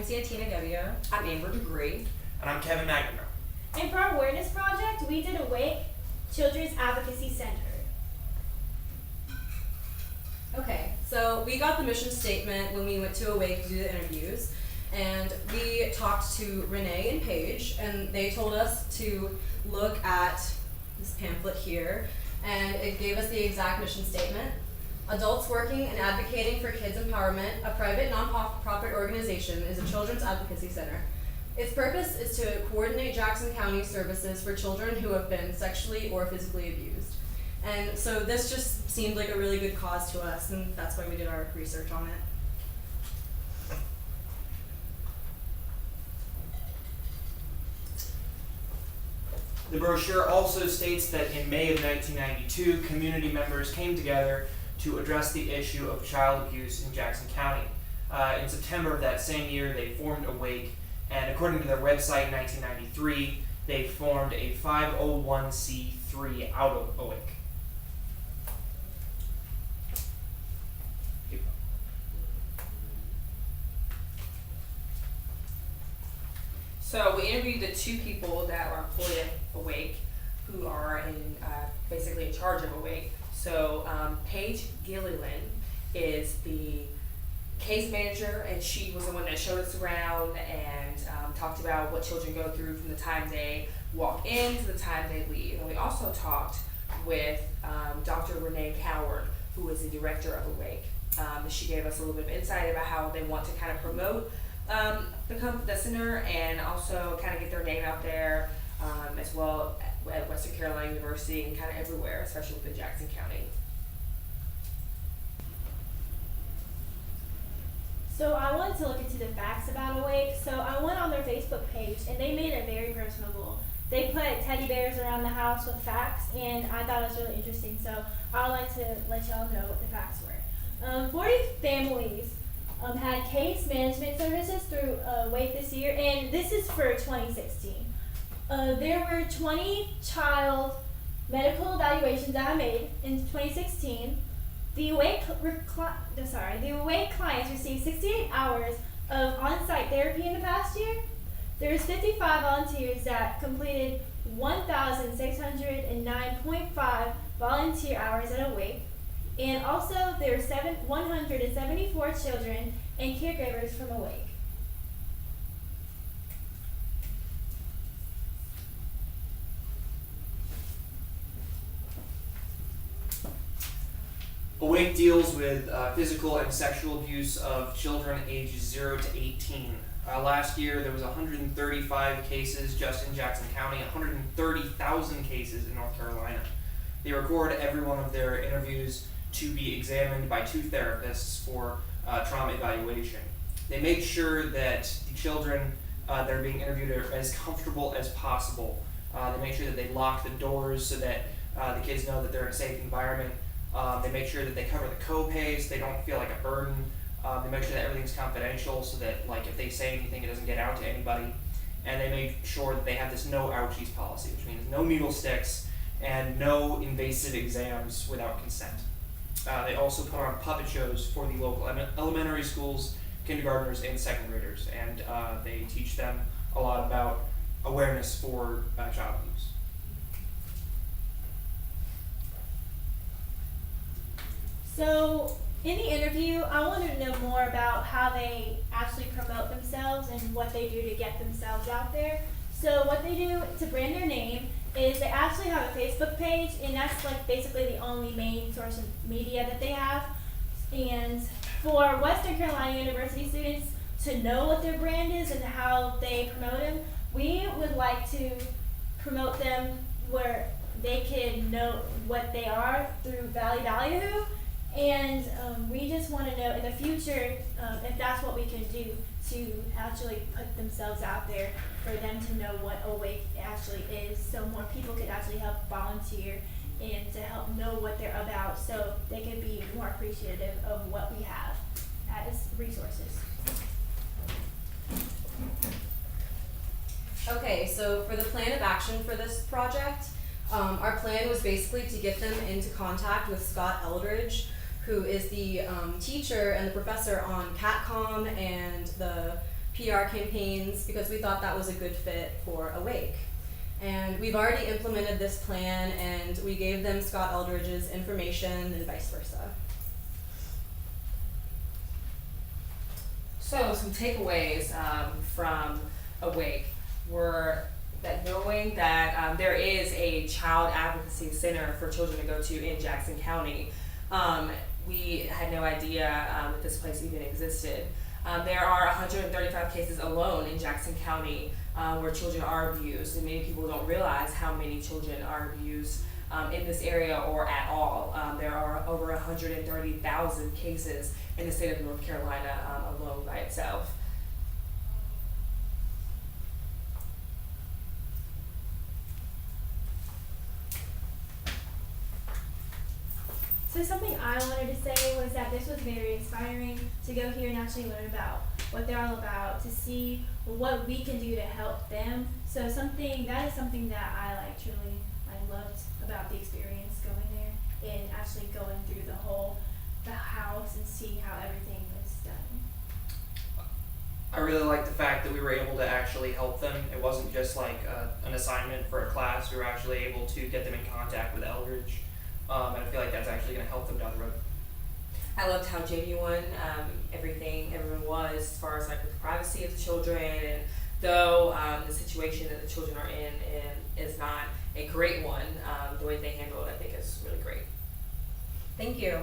Santina Gebbia. I'm Amber Degree. And I'm Kevin McNamara. And for our awareness project, we did Awake Children's Advocacy Center. Okay, so we got the mission statement when we went to Awake to do the interviews, and we talked to Renee and Paige, and they told us to look at this pamphlet here, and it gave us the exact mission statement. Adults Working and Advocating for Kids Empowerment, a private non-profit organization, is a children's advocacy center. Its purpose is to coordinate Jackson County services for children who have been sexually or physically abused. And so this just seemed like a really good cause to us, and that's why we did our research on it. The brochure also states that in May of 1992, community members came together to address the issue of child abuse in Jackson County. In September of that same year, they formed Awake, and according to their website in 1993, they formed a 501c3 out of Awake. So we interviewed the two people that are employed at Awake, who are basically in charge of Awake. So Paige Gilliland is the case manager, and she was the one that showed us around and talked about what children go through from the time they walk in to the time they leave. And we also talked with Dr. Renee Coward, who is the director of Awake. She gave us a little bit of insight about how they want to kind of promote the center and also kind of get their name out there as well at Western Carolina University and kind of everywhere, especially within Jackson County. So I wanted to look into the facts about Awake. So I went on their Facebook page and they made it very personable. They put teddy bears around the house with facts, and I thought it was really interesting. So I'd like to let y'all know what the facts were. 40 families had case management services through Awake this year, and this is for 2016. There were 20 child medical evaluations that I made in 2016. The Awake clients received 68 hours of on-site therapy in the past year. There's 55 volunteers that completed 1,609.5 volunteer hours at Awake. And also there are 174 children and caregivers from Awake. Awake deals with physical and sexual abuse of children ages 0 to 18. Last year there was 135 cases just in Jackson County, 130,000 cases in North Carolina. They record every one of their interviews to be examined by 2 therapists for trauma evaluation. They make sure that the children that are being interviewed are as comfortable as possible. They make sure that they lock the doors so that the kids know that they're in a safe environment. They make sure that they cover the co-pays, they don't feel like a burden. They make sure that everything's confidential so that if they say anything, it doesn't get out to anybody. And they make sure that they have this no ouchies policy, which means no needle sticks and no invasive exams without consent. They also put on puppet shows for the local elementary schools, kindergartners, and second graders, and they teach them a lot about awareness for child abuse. So in the interview, I wanted to know more about how they actually promote themselves and what they do to get themselves out there. So what they do to brand their name is they actually have a Facebook page, and that's basically the only main source of media that they have. And for Western Carolina University students to know what their brand is and how they promote them, we would like to promote them where they can know what they are through Valley Ballyhoo. And we just want to know in the future if that's what we can do to actually put themselves out there for them to know what Awake actually is, so more people could actually help volunteer and to help know what they're about so they could be more appreciative of what we have as resources. Okay, so for the plan of action for this project, our plan was basically to get them into contact with Scott Eldridge, who is the teacher and the professor on CATCOM and the PR campaigns because we thought that was a good fit for Awake. And we've already implemented this plan, and we gave them Scott Eldridge's information and vice versa. So some takeaways from Awake were that knowing that there is a child advocacy center for children to go to in Jackson County. We had no idea that this place even existed. There are 135 cases alone in Jackson County where children are abused, and many people don't realize how many children are abused in this area or at all. There are over 130,000 cases in the state of North Carolina alone by itself. So something I wanted to say was that this was very inspiring to go here and actually learn about what they're all about, to see what we can do to help them. So that is something that I loved about the experience going there and actually going through the house and seeing how everything was done. I really like the fact that we were able to actually help them. It wasn't just like an assignment for a class. We were actually able to get them in contact with Eldridge. And I feel like that's actually going to help them down the road. I loved how genuine everyone was as far as like with the privacy of the children, and though the situation that the children are in is not a great one, the way they handle it I think is really great. Thank you.